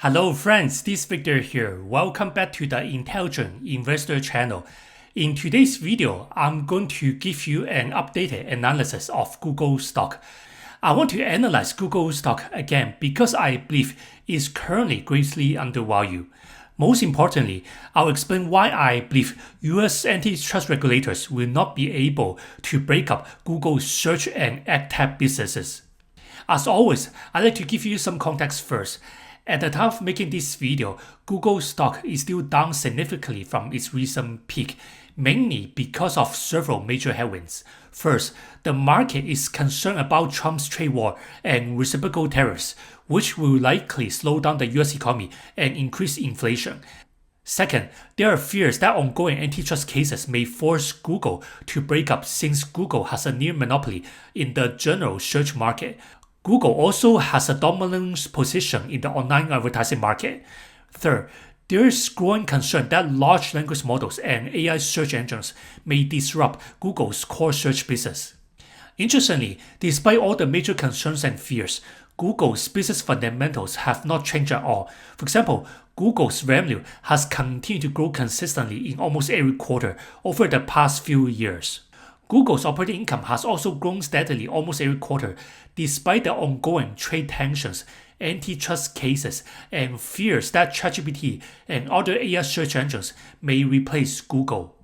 Hello friends, this is Victor here. Welcome back to the Intelligent Investor channel. In today's video, I'm going to give you an updated analysis of Google stock. I want to analyze Google stock again because I believe it's currently greatly undervalued. Most importantly, I'll explain why I believe US antitrust regulators will not be able to break up Google's search and ad tech businesses. As always, I'd like to give you some context first. At the time of making this video, Google stock is still down significantly from its recent peak, mainly because of several major headwinds. First, the market is concerned about Trump's trade war and reciprocal tariffs, which will likely slow down the US economy and increase inflation. Second, there are fears that ongoing antitrust cases may force Google to break up since Google has a near monopoly in the general search market. Google also has a dominant position in the online advertising market. Third, there is growing concern that large language models and AI search engines may disrupt Google's core search business. Interestingly, despite all the major concerns and fears, Google's business fundamentals have not changed at all. For example, Google's revenue has continued to grow consistently in almost every quarter over the past few years. Google's operating income has also grown steadily almost every quarter, despite the ongoing trade tensions, antitrust cases, and fears that ChatGPT and other AI search engines may replace Google.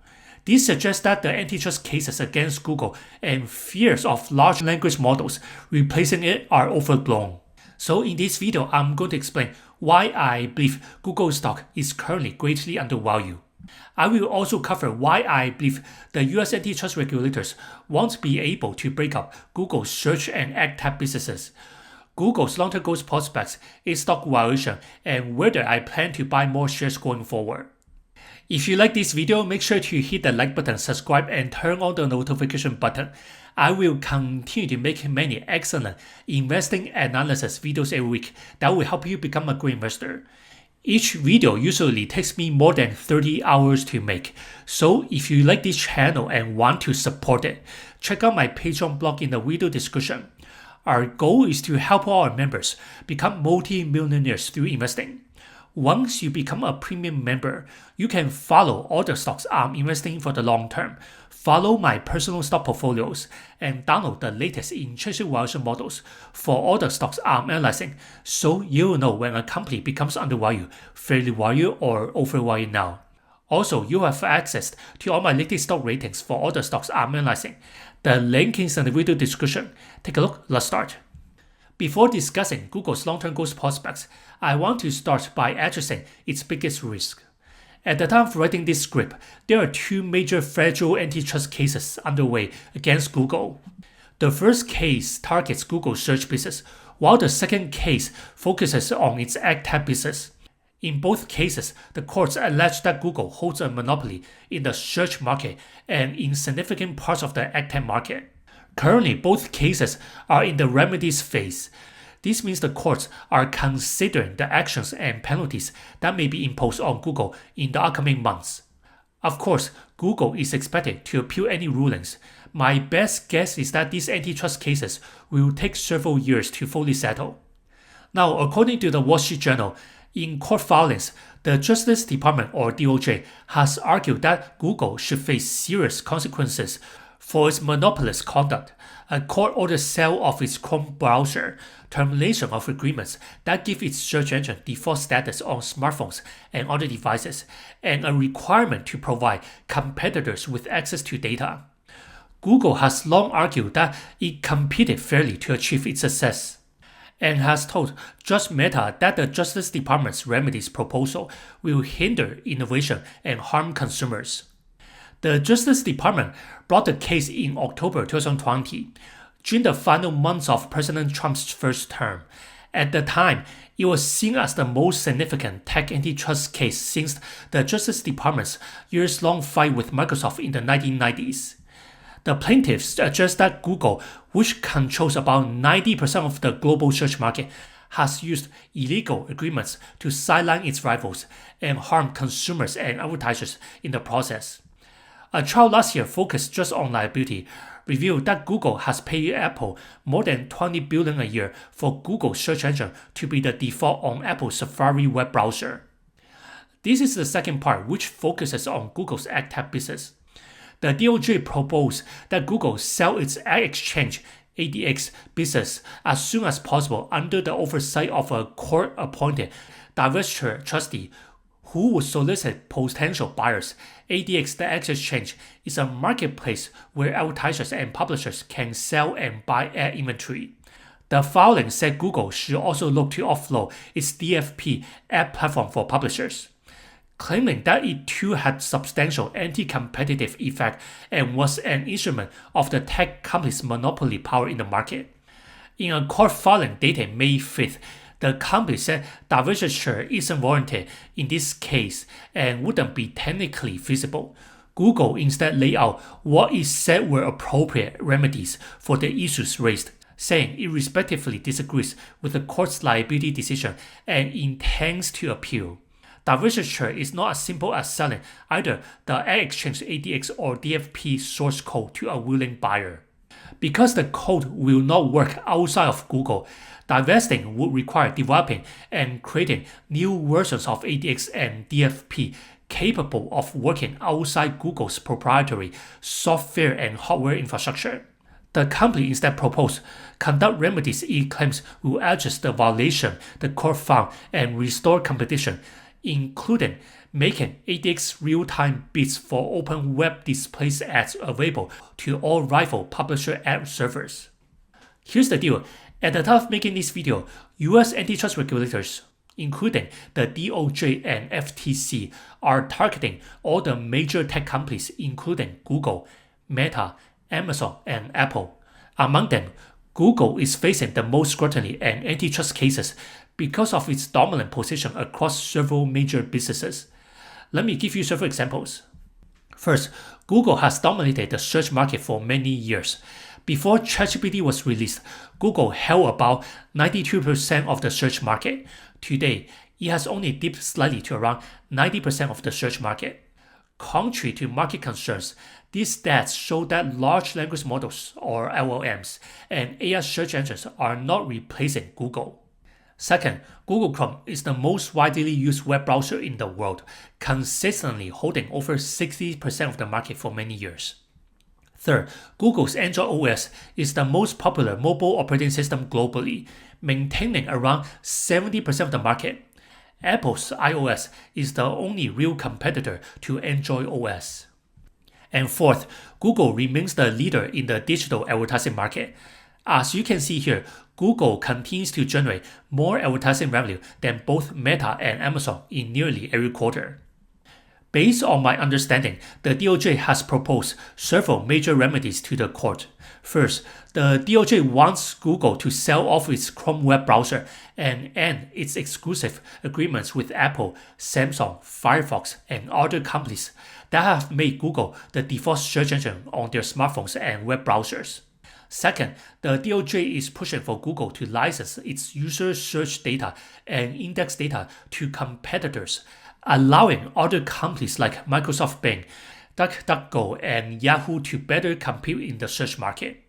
This suggests that the antitrust cases against Google and fears of large language models replacing it are overblown. So in this video, I'm going to explain why I believe Google stock is currently greatly undervalued. I will also cover why I believe the US antitrust regulators won't be able to break up Google's search and ad tech businesses, Google's long-term growth prospects, its stock valuation, and whether I plan to buy more shares going forward. If you like this video, make sure to hit the like button, subscribe, and turn on the notification button. I will continue to make many excellent investing analysis videos every week that will help you become a great investor. Each video usually takes me more than 30 hours to make, so if you like this channel and want to support it, check out my Patreon blog in the video description. Our goal is to help our members become multi-millionaires through investing. Once you become a premium member, you can follow all the stocks I'm investing for the long term, follow my personal stock portfolios, and download the latest intrinsic valuation models for all the stocks I'm analyzing, so you'll know when a company becomes undervalued, fairly valued, or overvalued now. Also, you have access to all my latest stock ratings for all the stocks I'm analyzing. The link is in the video description. Take a look, let's start. Before discussing Google's long-term growth prospects, I want to start by addressing its biggest risk. At the time of writing this script, there are two major federal antitrust cases underway against Google. The first case targets Google's search business, while the second case focuses on its ad tech business. In both cases, the courts allege that Google holds a monopoly in the search market and in significant parts of the ad tech market. Currently, both cases are in the remedies phase. This means the courts are considering the actions and penalties that may be imposed on Google in the upcoming months. Of course, Google is expected to appeal any rulings. My best guess is that these antitrust cases will take several years to fully settle. Now, according to the Wall Street Journal, in court filings, the Justice Department or DOJ has argued that Google should face serious consequences for its monopolist conduct, a court-ordered sale of its Chrome browser, termination of agreements that give its search engine default status on smartphones and other devices, and a requirement to provide competitors with access to data. Google has long argued that it competed fairly to achieve its success, and has told Judge Mehta that the Justice Department's remedies proposal will hinder innovation and harm consumers. The Justice Department brought the case in October 2020, during the final months of President Trump's first term. At the time, it was seen as the most significant tech antitrust case since the Justice Department's years-long fight with Microsoft in the 1990s. The plaintiffs suggest that Google, which controls about 90% of the global search market, has used illegal agreements to sideline its rivals and harm consumers and advertisers in the process. A trial last year focused just on liability revealed that Google has paid Apple more than $20 billion a year for Google search engine to be the default on Apple's Safari web browser. This is the second part, which focuses on Google's ad tech business. The DOJ proposed that Google sell its ad exchange ADX business as soon as possible under the oversight of a court-appointed divestiture trustee who would solicit potential buyers. ADX, the ad exchange, is a marketplace where advertisers and publishers can sell and buy ad inventory. The filing said Google should also look to offload its DFP ad platform for publishers, claiming that it too had substantial anti-competitive effect and was an instrument of the tech company's monopoly power in the market. In a court filing dated May 5th, the company said divestiture isn't warranted in this case and wouldn't be technically feasible. Google instead laid out what it said were appropriate remedies for the issues raised, saying it respectively disagrees with the court's liability decision and intends to appeal. Divestiture is not as simple as selling either the ad exchange ADX or DFP source code to a willing buyer. Because the code will not work outside of Google, divesting would require developing and creating new versions of ADX and DFP capable of working outside Google's proprietary software and hardware infrastructure. The company instead proposed conduct remedies it claims will address the violation the court found and restore competition, including making ADX real-time bids for open web display ads available to all rival publisher ad servers. Here's the deal. At the time of making this video, US antitrust regulators, including the DOJ and FTC, are targeting all the major tech companies including Google, Meta, Amazon, and Apple. Among them, Google is facing the most scrutiny and antitrust cases because of its dominant position across several major businesses. Let me give you several examples. First, Google has dominated the search market for many years. Before ChatGPT was released, Google held about 92% of the search market. Today, it has only dipped slightly to around 90% of the search market. Contrary to market concerns, these stats show that large language models, or LLMs, and AI search engines are not replacing Google. Second, Google Chrome is the most widely used web browser in the world, consistently holding over 60% of the market for many years. Third, Google's Android OS is the most popular mobile operating system globally, maintaining around 70% of the market. Apple's iOS is the only real competitor to Android OS. And fourth, Google remains the leader in the digital advertising market. As you can see here, Google continues to generate more advertising revenue than both Meta and Amazon in nearly every quarter. Based on my understanding, the DOJ has proposed several major remedies to the court. First, the DOJ wants Google to sell off its Chrome web browser and end its exclusive agreements with Apple, Samsung, Firefox, and other companies that have made Google the default search engine on their smartphones and web browsers. Second, the DOJ is pushing for Google to license its user search data and index data to competitors, allowing other companies like Microsoft Bing, DuckDuckGo, and Yahoo to better compete in the search market.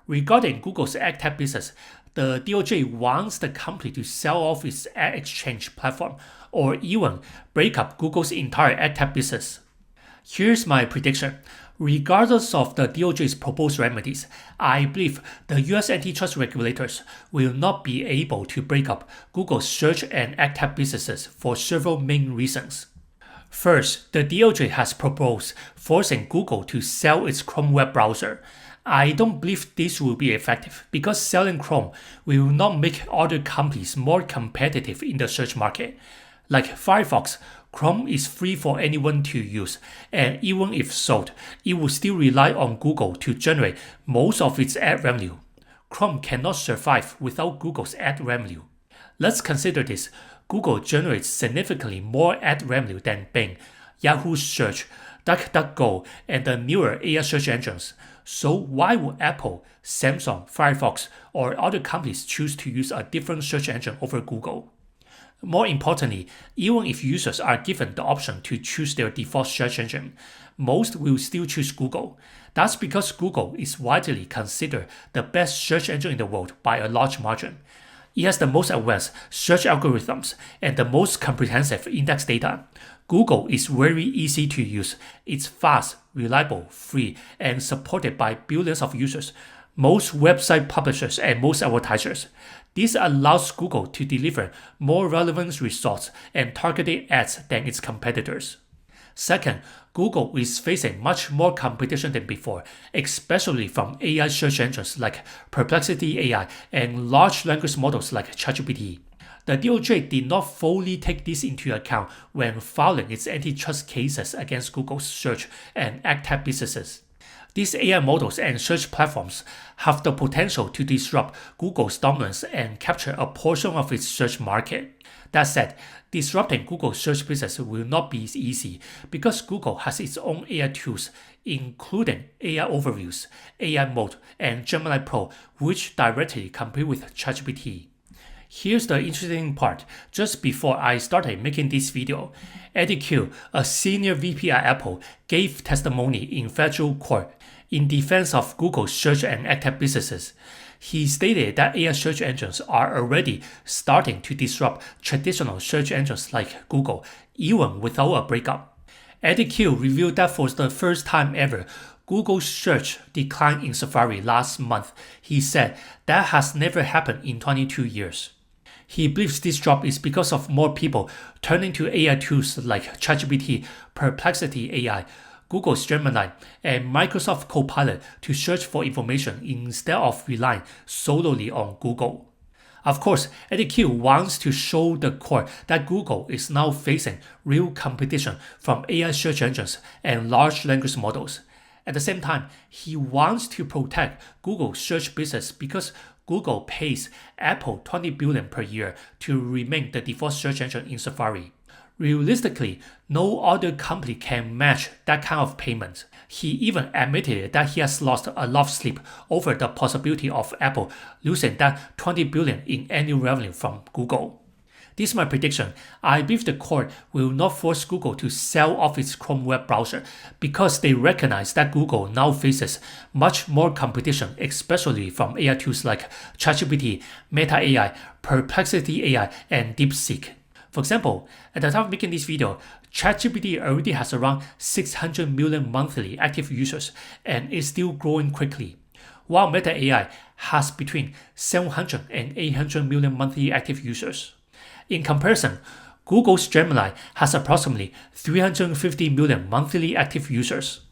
Regarding Google's ad tech business, the DOJ wants the company to sell off its ad exchange platform or even break up Google's entire ad tech business. Here's my prediction. Regardless of the DOJ's proposed remedies, I believe the US antitrust regulators will not be able to break up Google's search and ad tech businesses for several main reasons. First, the DOJ has proposed forcing Google to sell its Chrome web browser. I don't believe this will be effective because selling Chrome will not make other companies more competitive in the search market. Like Firefox, Chrome is free for anyone to use, and even if sold, it will still rely on Google to generate most of its ad revenue. Chrome cannot survive without Google's ad revenue. Let's consider this. Google generates significantly more ad revenue than Bing, Yahoo Search, DuckDuckGo, and the newer AI search engines. So why would Apple, Samsung, Firefox, or other companies choose to use a different search engine over Google? More importantly, even if users are given the option to choose their default search engine, most will still choose Google. That's because Google is widely considered the best search engine in the world by a large margin. It has the most advanced search algorithms and the most comprehensive index data. Google is very easy to use. It's fast, reliable, free, and supported by billions of users, most website publishers and most advertisers. This allows Google to deliver more relevant results and targeted ads than its competitors. Second, Google is facing much more competition than before, especially from AI search engines like Perplexity AI and large language models like ChatGPT. The DOJ did not fully take this into account when filing its antitrust cases against Google's search and AdTech businesses. These AI models and search platforms have the potential to disrupt Google's dominance and capture a portion of its search market. That said, disrupting Google's search business will not be easy because Google has its own AI tools, including AI Overviews, AI Mode, and Gemini Pro, which directly compete with ChatGPT. Here's the interesting part. Just before I started making this video, Eddy Cue, a senior VP at Apple, gave testimony in federal court in defense of Google's search and AdTech businesses. He stated that AI search engines are already starting to disrupt traditional search engines like Google, even without a breakup. Eddy Cue revealed that for the first time ever, Google's search declined in Safari last month. He said that has never happened in 22 years. He believes this drop is because of more people turning to AI tools like ChatGPT, Perplexity AI, Google's Gemini, and Microsoft Copilot to search for information instead of relying solely on Google. Of course, Eddy Cue wants to show the court that Google is now facing real competition from AI search engines and large language models. At the same time, he wants to protect Google's search business because Google pays Apple $20 billion per year to remain the default search engine in Safari. Realistically, no other company can match that kind of payment. He even admitted that he has lost a lot of sleep over the possibility of Apple losing that $20 billion in annual revenue from Google. This is my prediction. I believe the court will not force Google to sell off its Chrome web browser because they recognize that Google now faces much more competition, especially from AI tools like ChatGPT, Meta AI, Perplexity AI, and DeepSeek. For example, at the time of making this video, ChatGPT already has around 600 million monthly active users and is still growing quickly, while Meta AI has between 700 and 800 million monthly active users. In comparison, Google's Gemini has approximately 350 million monthly active users.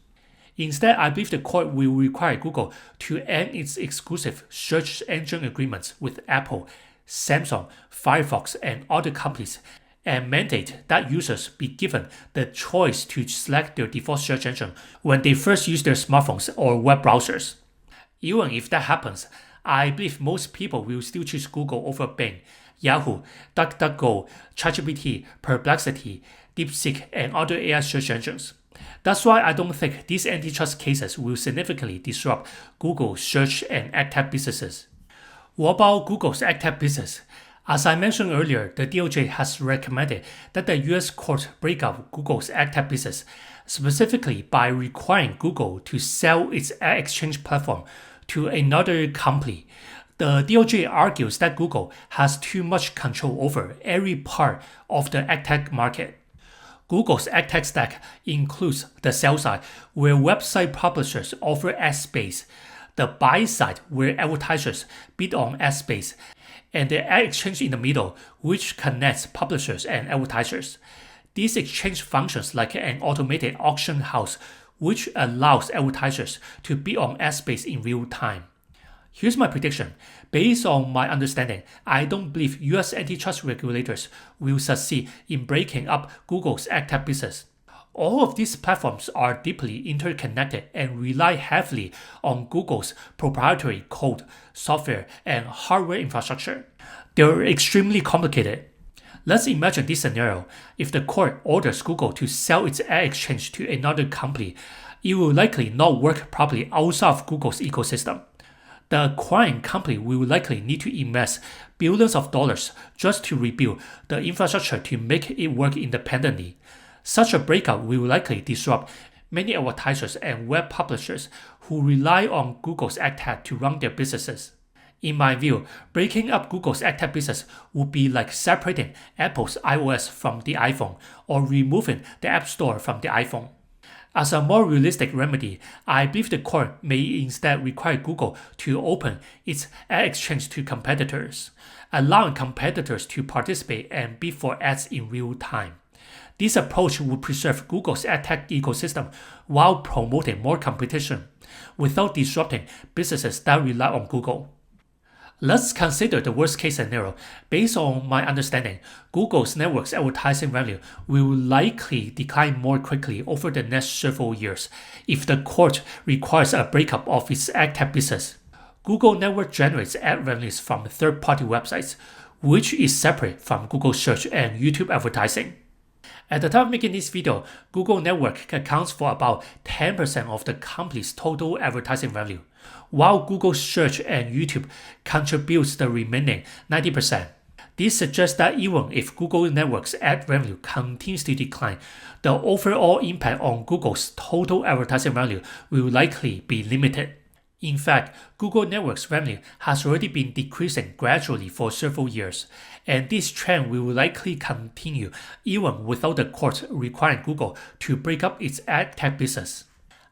Instead, I believe the court will require Google to end its exclusive search engine agreements with Apple, Samsung, Firefox, and other companies, and mandate that users be given the choice to select their default search engine when they first use their smartphones or web browsers. Even if that happens, I believe most people will still choose Google over Bing, Yahoo, DuckDuckGo, ChatGPT, Perplexity, DeepSeek, and other AI search engines. That's why I don't think these antitrust cases will significantly disrupt Google's search and AdTech businesses. What about Google's AdTech business? As I mentioned earlier, the DOJ has recommended that the US court break up Google's AdTech business, specifically by requiring Google to sell its ad exchange platform to another company. The DOJ argues that Google has too much control over every part of the AdTech market. Google's AdTech stack includes the sell side, where website publishers offer ad space, the buy side, where advertisers bid on ad space, and the ad exchange in the middle, which connects publishers and advertisers. This exchange functions like an automated auction house, which allows advertisers to bid on ad space in real time. Here's my prediction. Based on my understanding, I don't believe US antitrust regulators will succeed in breaking up Google's AdTech business. All of these platforms are deeply interconnected and rely heavily on Google's proprietary code, software, and hardware infrastructure. They're extremely complicated. Let's imagine this scenario. If the court orders Google to sell its ad exchange to another company, it will likely not work properly outside of Google's ecosystem. The acquiring company will likely need to invest billions of dollars just to rebuild the infrastructure to make it work independently. Such a breakup will likely disrupt many advertisers and web publishers who rely on Google's AdTech to run their businesses. In my view, breaking up Google's AdTech business would be like separating Apple's iOS from the iPhone or removing the App Store from the iPhone. As a more realistic remedy, I believe the court may instead require Google to open its ad exchange to competitors, allowing competitors to participate and bid for ads in real time. This approach would preserve Google's AdTech ecosystem while promoting more competition, without disrupting businesses that rely on Google. Let's consider the worst-case scenario. Based on my understanding, Google's network's advertising revenue will likely decline more quickly over the next several years if the court requires a breakup of its AdTech business. Google Network generates ad revenues from third-party websites, which is separate from Google Search and YouTube advertising. At the time of making this video, Google Network accounts for about 10% of the company's total advertising revenue, while Google Search and YouTube contributes the remaining 90%. This suggests that even if Google Network's ad revenue continues to decline, the overall impact on Google's total advertising revenue will likely be limited. In fact, Google Network's revenue has already been decreasing gradually for several years, and this trend will likely continue even without the court requiring Google to break up its ad tech business.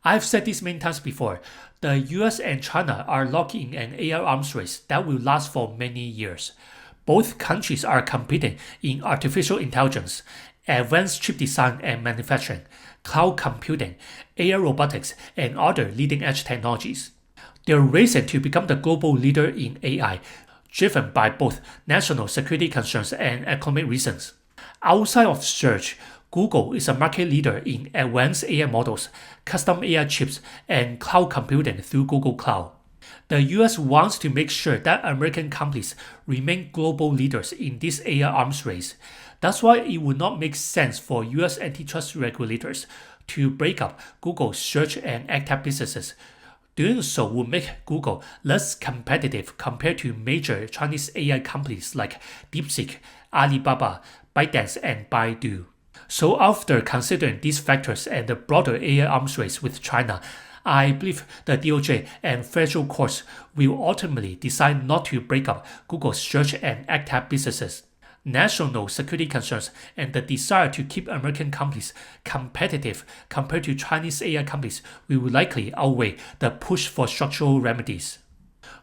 I've said this many times before, the US and China are locked in an AI arms race that will last for many years. Both countries are competing in artificial intelligence, advanced chip design and manufacturing, cloud computing, AI robotics, and other leading-edge technologies. They're racing to become the global leader in AI, driven by both national security concerns and economic reasons. Outside of search, Google is a market leader in advanced AI models, custom AI chips, and cloud computing through Google Cloud. The US wants to make sure that American companies remain global leaders in this AI arms race. That's why it would not make sense for US antitrust regulators to break up Google's search and AdTech businesses. Doing so would make Google less competitive compared to major Chinese AI companies like DeepSeek, Alibaba, ByteDance, and Baidu. So after considering these factors and the broader AI arms race with China, I believe the DOJ and federal courts will ultimately decide not to break up Google's search and AdTech businesses. National security concerns and the desire to keep American companies competitive compared to Chinese AI companies will likely outweigh the push for structural remedies.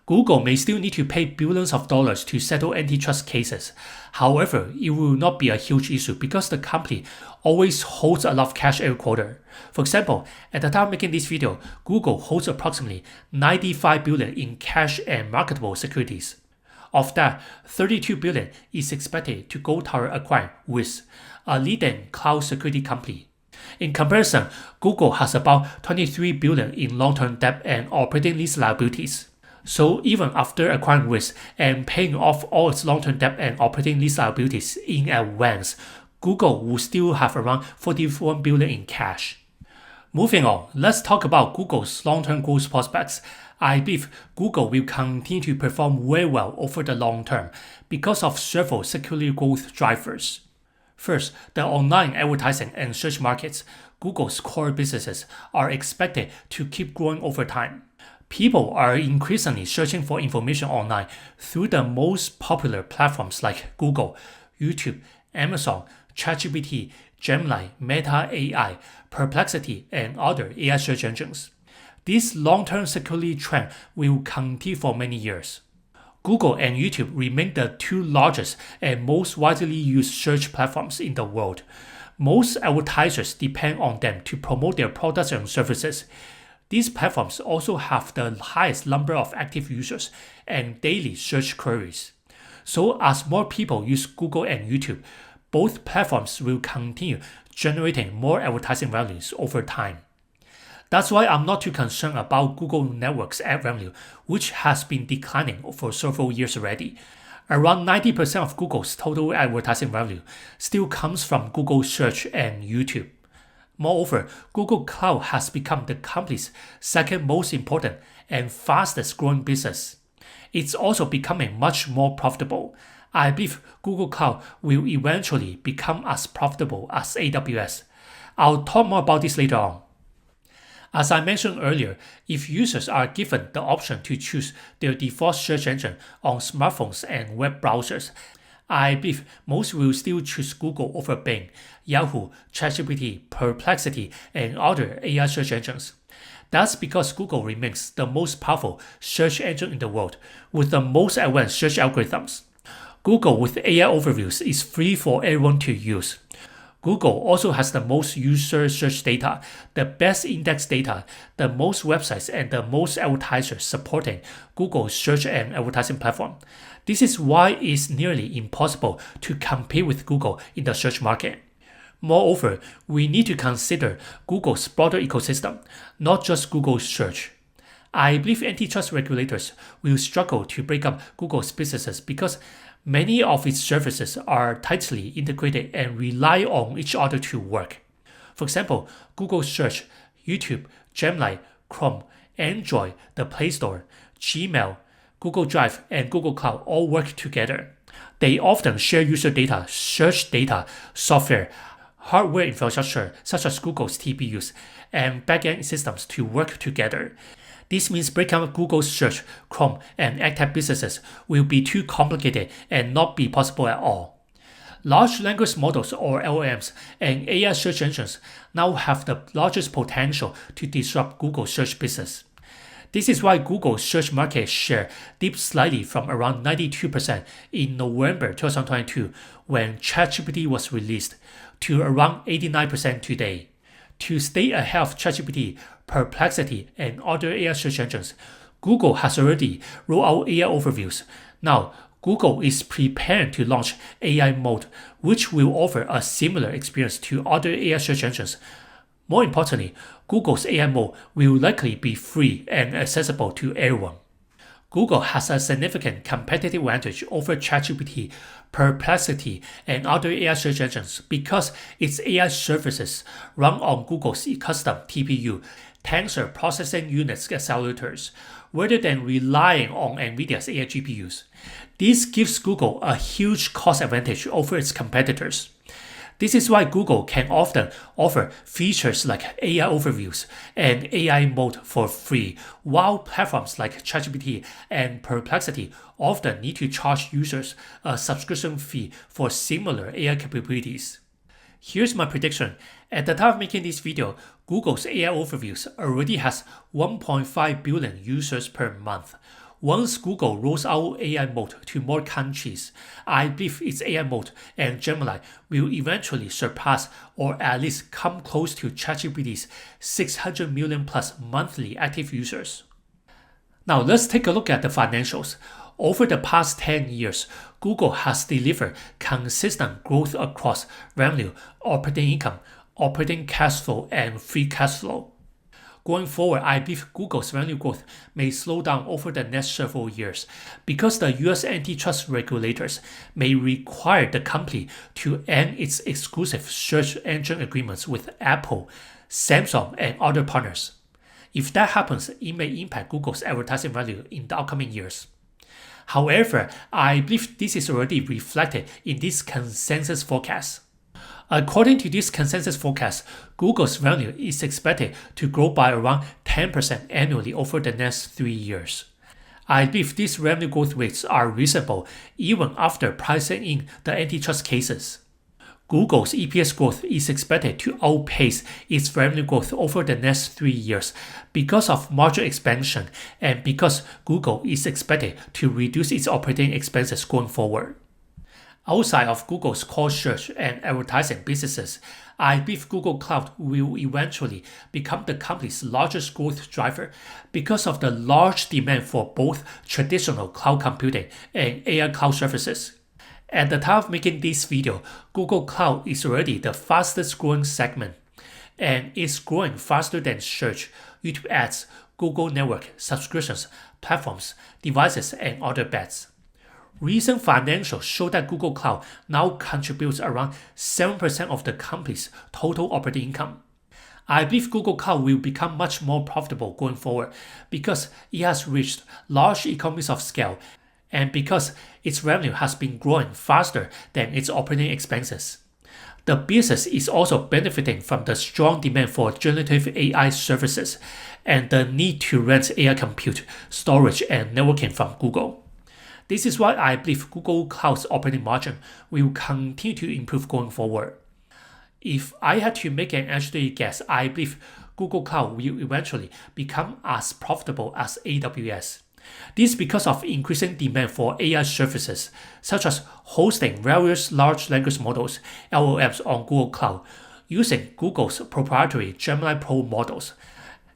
Google may still need to pay billions of dollars to settle antitrust cases. However, it will not be a huge issue because the company always holds a lot of cash every quarter. For example, at the time of making this video, Google holds approximately $95 billion in cash and marketable securities. Of that, $32 billion is expected to go toward acquiring Wiz, a leading cloud security company. In comparison, Google has about $23 billion in long-term debt and operating lease liabilities. So even after acquiring Wiz and paying off all its long-term debt and operating lease liabilities in advance, Google will still have around $41 billion in cash. Moving on, let's talk about Google's long-term growth prospects. I believe Google will continue to perform very well over the long term because of several secular growth drivers. First, the online advertising and search markets, Google's core businesses, are expected to keep growing over time. People are increasingly searching for information online through the most popular platforms like Google, YouTube, Amazon, ChatGPT, Gemini, Meta AI, Perplexity, and other AI search engines. This long-term secular trend will continue for many years. Google and YouTube remain the two largest and most widely used search platforms in the world. Most advertisers depend on them to promote their products and services. These platforms also have the highest number of active users and daily search queries. So as more people use Google and YouTube, both platforms will continue generating more advertising revenues over time. That's why I'm not too concerned about Google Network's ad revenue, which has been declining for several years already. Around 90% of Google's total advertising revenue still comes from Google Search and YouTube. Moreover, Google Cloud has become the company's second most important and fastest growing business. It's also becoming much more profitable. I believe Google Cloud will eventually become as profitable as AWS. I'll talk more about this later on. As I mentioned earlier, if users are given the option to choose their default search engine on smartphones and web browsers, I believe most will still choose Google over Bing, Yahoo, ChatGPT, Perplexity, and other AI search engines. That's because Google remains the most powerful search engine in the world, with the most advanced search algorithms. Google with AI overviews is free for everyone to use. Google also has the most user search data, the best index data, the most websites, and the most advertisers supporting Google's search and advertising platform. This is why it's nearly impossible to compete with Google in the search market. Moreover, we need to consider Google's broader ecosystem, not just Google's search. I believe antitrust regulators will struggle to break up Google's businesses because many of its services are tightly integrated and rely on each other to work. For example, Google Search, YouTube, Gemini, Chrome, Android, the Play Store, Gmail, Google Drive, and Google Cloud all work together. They often share user data, search data, software, hardware infrastructure such as Google's TPUs, and backend systems to work together. This means breaking up Google's Search, Chrome, and AdTech businesses will be too complicated and not be possible at all. Large language models or LLMs and AI search engines now have the largest potential to disrupt Google's search business. This is why Google's search market share dipped slightly from around 92% in November 2022 when ChatGPT was released to around 89% today. To stay ahead of ChatGPT, Perplexity, and other AI search engines, Google has already rolled out AI overviews. Now, Google is preparing to launch AI Mode, which will offer a similar experience to other AI search engines. More importantly, Google's AI Mode will likely be free and accessible to everyone. Google has a significant competitive advantage over ChatGPT, Perplexity, and other AI search engines because its AI services run on Google's custom TPU, Tensor Processing Units accelerators, rather than relying on NVIDIA's AI GPUs. This gives Google a huge cost advantage over its competitors. This is why Google can often offer features like AI overviews and AI mode for free, while platforms like ChatGPT and Perplexity often need to charge users a subscription fee for similar AI capabilities. Here's my prediction. At the time of making this video, Google's AI overviews already has 1.5 billion users per month. Once Google rolls out AI mode to more countries, I believe its AI mode and Gemini will eventually surpass or at least come close to ChatGPT's 600 million plus monthly active users. Now let's take a look at the financials. Over the past 10 years, Google has delivered consistent growth across revenue, operating income, operating cash flow, and free cash flow. Going forward, I believe Google's revenue growth may slow down over the next several years because the US antitrust regulators may require the company to end its exclusive search engine agreements with Apple, Samsung, and other partners. If that happens, it may impact Google's advertising value in the upcoming years. However, I believe this is already reflected in this consensus forecast. According to this consensus forecast, Google's revenue is expected to grow by around 10% annually over the next 3 years. I believe these revenue growth rates are reasonable even after pricing in the antitrust cases. Google's EPS growth is expected to outpace its revenue growth over the next 3 years because of margin expansion and because Google is expected to reduce its operating expenses going forward. Outside of Google's core search and advertising businesses, I believe Google Cloud will eventually become the company's largest growth driver because of the large demand for both traditional cloud computing and AI cloud services. At the time of making this video, Google Cloud is already the fastest growing segment and is growing faster than search, YouTube ads, Google Network, subscriptions, platforms, devices, and other bets. Recent financials show that Google Cloud now contributes around 7% of the company's total operating income. I believe Google Cloud will become much more profitable going forward because it has reached large economies of scale and because its revenue has been growing faster than its operating expenses. The business is also benefiting from the strong demand for generative AI services and the need to rent AI compute, storage, and networking from Google. This is why I believe Google Cloud's operating margin will continue to improve going forward. If I had to make an educated guess, I believe Google Cloud will eventually become as profitable as AWS. This is because of increasing demand for AI services, such as hosting various large language models (LLMs) on Google Cloud, using Google's proprietary Gemini Pro models,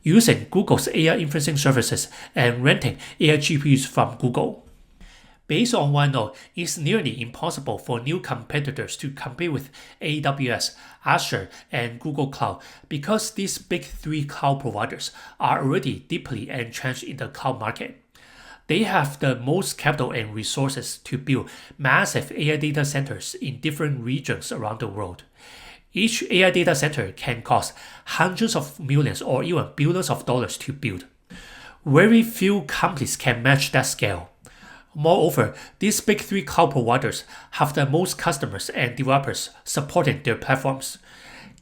using Google's AI inferencing services, and renting AI GPUs from Google. Based on what I know, it's nearly impossible for new competitors to compete with AWS, Azure, and Google Cloud because these big three cloud providers are already deeply entrenched in the cloud market. They have the most capital and resources to build massive AI data centers in different regions around the world. Each AI data center can cost hundreds of millions or even billions of dollars to build. Very few companies can match that scale. Moreover, these big three cloud providers have the most customers and developers supporting their platforms.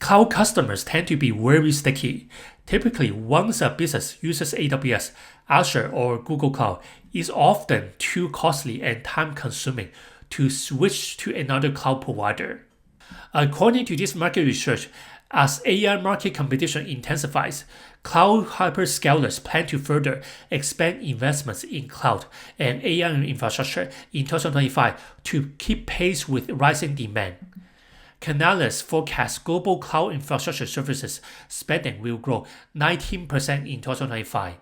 Cloud customers tend to be very sticky. Typically, once a business uses AWS, Azure, or Google Cloud, it's often too costly and time-consuming to switch to another cloud provider. According to this market research, as AI market competition intensifies, cloud hyperscalers plan to further expand investments in cloud and AI infrastructure in 2025 to keep pace with rising demand. Canalys forecasts global cloud infrastructure services spending will grow 19% in 2025.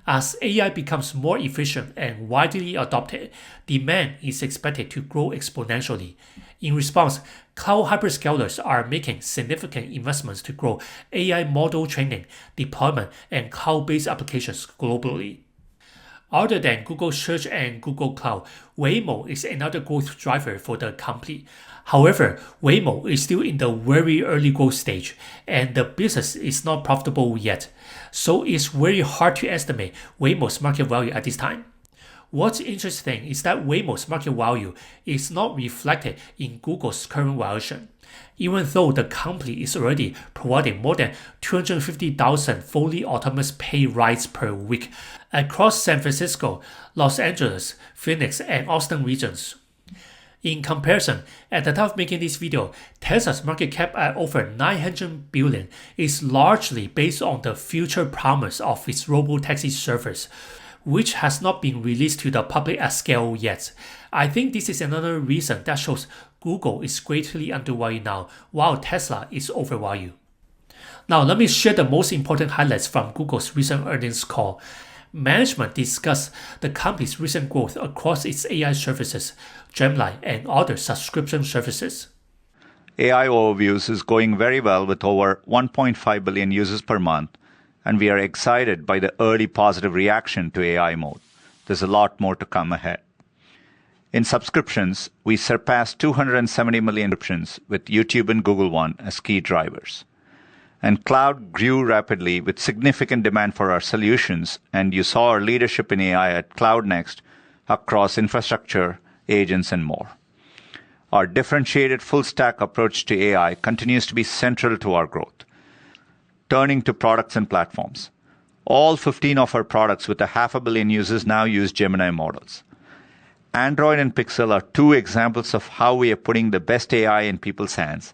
As AI becomes more efficient and widely adopted, demand is expected to grow exponentially. In response, cloud hyperscalers are making significant investments to grow AI model training, deployment, and cloud-based applications globally. Other than Google Search and Google Cloud, Waymo is another growth driver for the company. However, Waymo is still in the very early growth stage, and the business is not profitable yet, so it's very hard to estimate Waymo's market value at this time. What's interesting is that Waymo's market value is not reflected in Google's current valuation, even though the company is already providing more than 250,000 fully autonomous paid rides per week across San Francisco, Los Angeles, Phoenix, and Austin regions. In comparison, at the time of making this video, Tesla's market cap at over $900 billion is largely based on the future promise of its robotaxi service, which has not been released to the public at scale yet. I think this is another reason that shows Google is greatly undervalued now, while Tesla is overvalued. Now let me share the most important highlights from Google's recent earnings call. Management discussed the company's recent growth across its AI services, Gemini, and other subscription services. AI Overviews is going very well with over 1.5 billion users per month, and we are excited by the early positive reaction to AI mode. There's a lot more to come ahead. In subscriptions, we surpassed 270 million subscriptions with YouTube and Google One as key drivers. And cloud grew rapidly with significant demand for our solutions, and you saw our leadership in AI at Cloud Next across infrastructure, agents, and more. Our differentiated full-stack approach to AI continues to be central to our growth. Turning to products and platforms. All 15 of our products with 500 million users now use Gemini models. Android and Pixel are two examples of how we are putting the best AI in people's hands,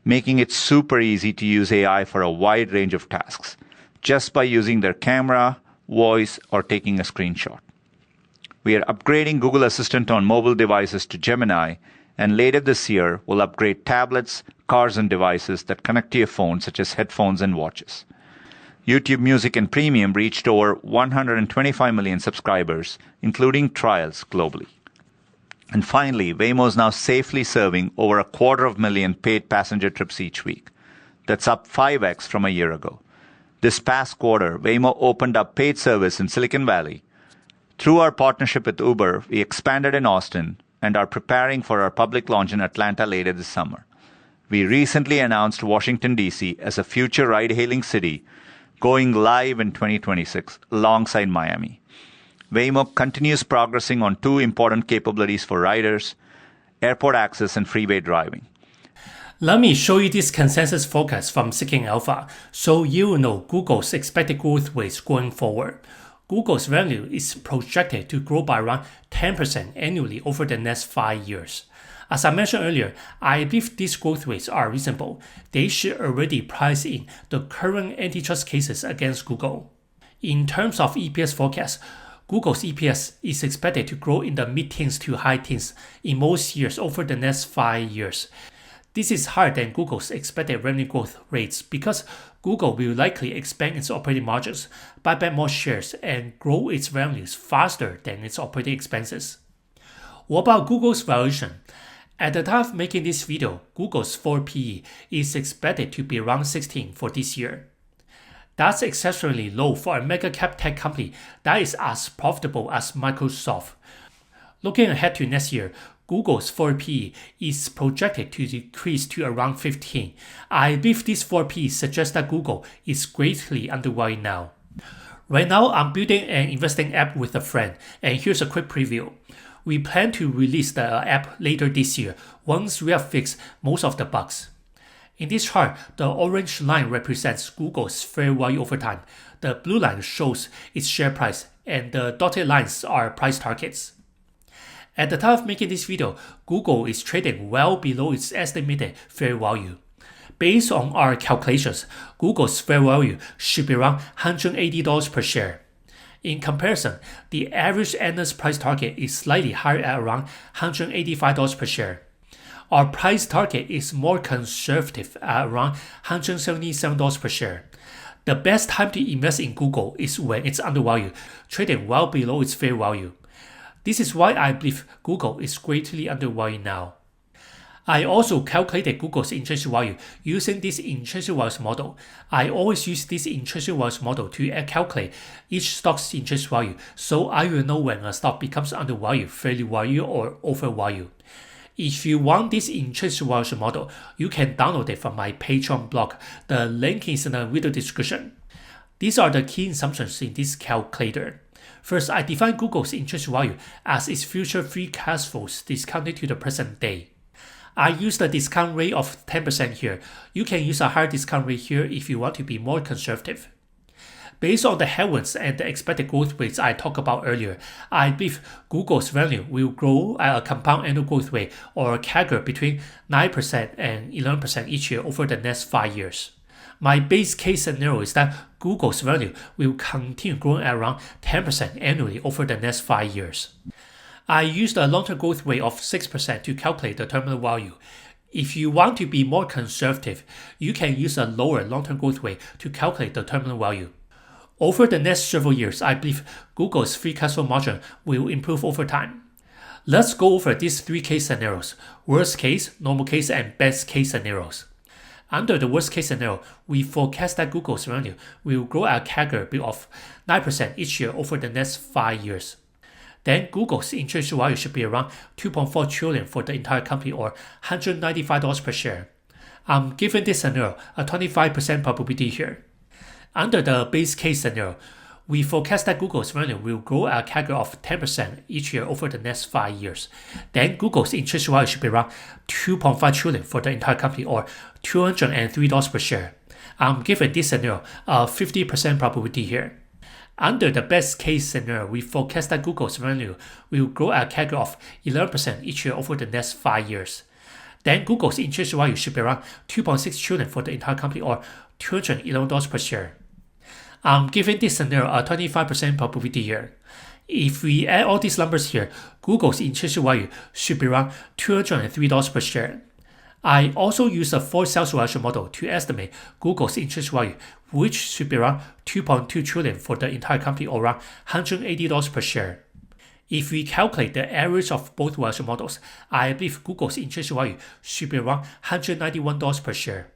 making it super easy to use AI for a wide range of tasks, just by using their camera, voice, or taking a screenshot. We are upgrading Google Assistant on mobile devices to Gemini, and later this year, we'll upgrade tablets, cars, and devices that connect to your phone, such as headphones and watches. YouTube Music and Premium reached over 125 million subscribers, including trials globally. And finally, Waymo is now safely serving over 250,000 paid passenger trips each week. That's up 5x from a year ago. This past quarter, Waymo opened up paid service in Silicon Valley. Through our partnership with Uber, we expanded in Austin and are preparing for our public launch in Atlanta later this summer. We recently announced Washington, D.C. as a future ride-hailing city, going live in 2026 alongside Miami. Waymo continues progressing on two important capabilities for riders: airport access and freeway driving. Let me show you this consensus forecast from Seeking Alpha so you will know Google's expected growth rates going forward. Google's revenue is projected to grow by around 10% annually over the next 5 years. As I mentioned earlier, I believe these growth rates are reasonable. They should already price in the current antitrust cases against Google. In terms of EPS forecast, Google's EPS is expected to grow in the mid-teens to high teens in most years over the next 5 years. This is higher than Google's expected revenue growth rates because Google will likely expand its operating margins, buy back more shares, and grow its revenues faster than its operating expenses. What about Google's valuation? At the time of making this video, Google's forward PE is expected to be around 16 for this year. That's exceptionally low for a mega cap tech company that is as profitable as Microsoft. Looking ahead to next year, Google's forward PE is projected to decrease to around 15. I believe this forward PE suggests that Google is greatly undervalued now. Right now, I'm building an investing app with a friend, and here's a quick preview. We plan to release the app later this year once we have fixed most of the bugs. In this chart, the orange line represents Google's fair value over time, the blue line shows its share price, and the dotted lines are price targets. At the time of making this video, Google is trading well below its estimated fair value. Based on our calculations, Google's fair value should be around $180 per share. In comparison, the average analyst price target is slightly higher at around $185 per share. Our price target is more conservative at around $177 per share. The best time to invest in Google is when it's undervalued, trading well below its fair value. This is why I believe Google is greatly undervalued now. I also calculated Google's intrinsic value using this intrinsic value model. I always use this intrinsic value model to calculate each stock's intrinsic value, so I will know when a stock becomes undervalued, fairly valued, or overvalued. If you want this intrinsic value model, you can download it from my Patreon blog. The link is in the video description. These are the key assumptions in this calculator. First, I define Google's intrinsic value as its future free cash flows discounted to the present day. I use the discount rate of 10% here. You can use a higher discount rate here if you want to be more conservative. Based on the headwinds and the expected growth rates I talked about earlier, I believe Google's revenue will grow at a compound annual growth rate or CAGR between 9% and 11% each year over the next 5 years. My base case scenario is that Google's revenue will continue growing at around 10% annually over the next 5 years. I used a long-term growth rate of 6% to calculate the terminal value. If you want to be more conservative, you can use a lower long-term growth rate to calculate the terminal value. Over the next several years, I believe Google's free cash flow margin will improve over time. Let's go over these 3 case scenarios: worst case, normal case, and best case scenarios. Under the worst case scenario, we forecast that Google's revenue will grow at a CAGR of 9% each year over the next 5 years. Then Google's intrinsic value should be around $2.4 trillion for the entire company, or $195 per share. I'm giving this scenario a 25% probability here. Under the base case scenario, we forecast that Google's revenue will grow at a CAGR of 10% each year over the next 5 years. Then Google's intrinsic value should be around $2.5 trillion for the entire company, or $203 per share. I'm giving this scenario a 50% probability here. Under the best case scenario, we forecast that Google's revenue will grow at a CAGR of 11% each year over the next 5 years. Then Google's intrinsic value should be around $2.6 trillion for the entire company, or $211 per share. I'm giving this scenario a 25% probability here. If we add all these numbers here, Google's intrinsic value should be around $203 per share. I also use a forward sales valuation model to estimate Google's intrinsic value, which should be around $2.2 trillion for the entire company, or around $180 per share. If we calculate the average of both valuation models, I believe Google's intrinsic value should be around $191 per share.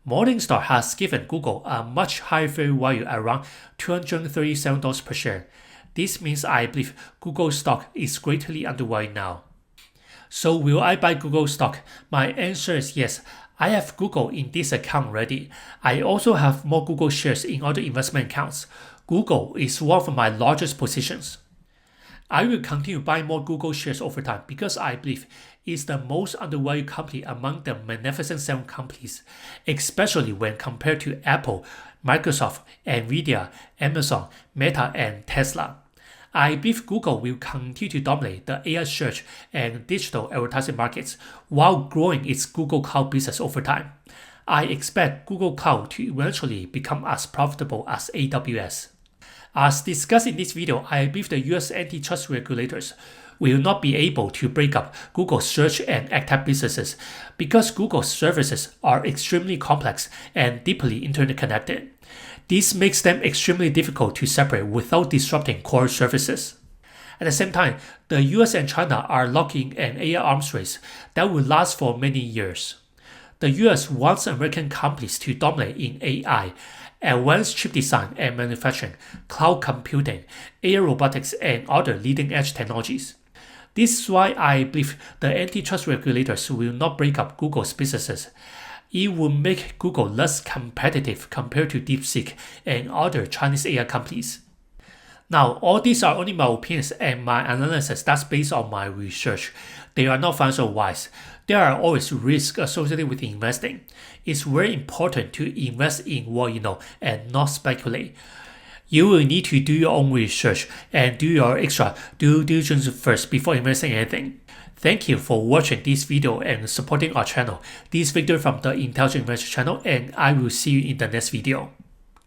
Morningstar has given Google a much higher fair value at around $237 per share. This means I believe Google stock is greatly undervalued now. So will I buy Google stock? My answer is yes. I have Google in this account already. I also have more Google shares in other investment accounts. Google is one of my largest positions. I will continue buying more Google shares over time because I believe it's the most undervalued company among the Magnificent Seven companies, especially when compared to Apple, Microsoft, Nvidia, Amazon, Meta, and Tesla. I believe Google will continue to dominate the AI search and digital advertising markets while growing its Google Cloud business over time. I expect Google Cloud to eventually become as profitable as AWS. As discussed in this video, I believe the US antitrust regulators will not be able to break up Google's search and ad tech businesses because Google's services are extremely complex and deeply interconnected. This makes them extremely difficult to separate without disrupting core services. At the same time, the US and China are locking an AI arms race that will last for many years. The US wants American companies to dominate in AI, advanced chip design and manufacturing, cloud computing, AI robotics, and other leading-edge technologies. This is why I believe the antitrust regulators will not break up Google's businesses. It will make Google less competitive compared to DeepSeek and other Chinese AI companies. Now, all these are only my opinions and my analysis that's based on my research. They are not financial advice. There are always risks associated with investing. It's very important to invest in what you know and not speculate. You will need to do your own research and do your extra due diligence first before investing anything. Thank you for watching this video and supporting our channel. This is Victor from the Intelligent Investor channel, and I will see you in the next video.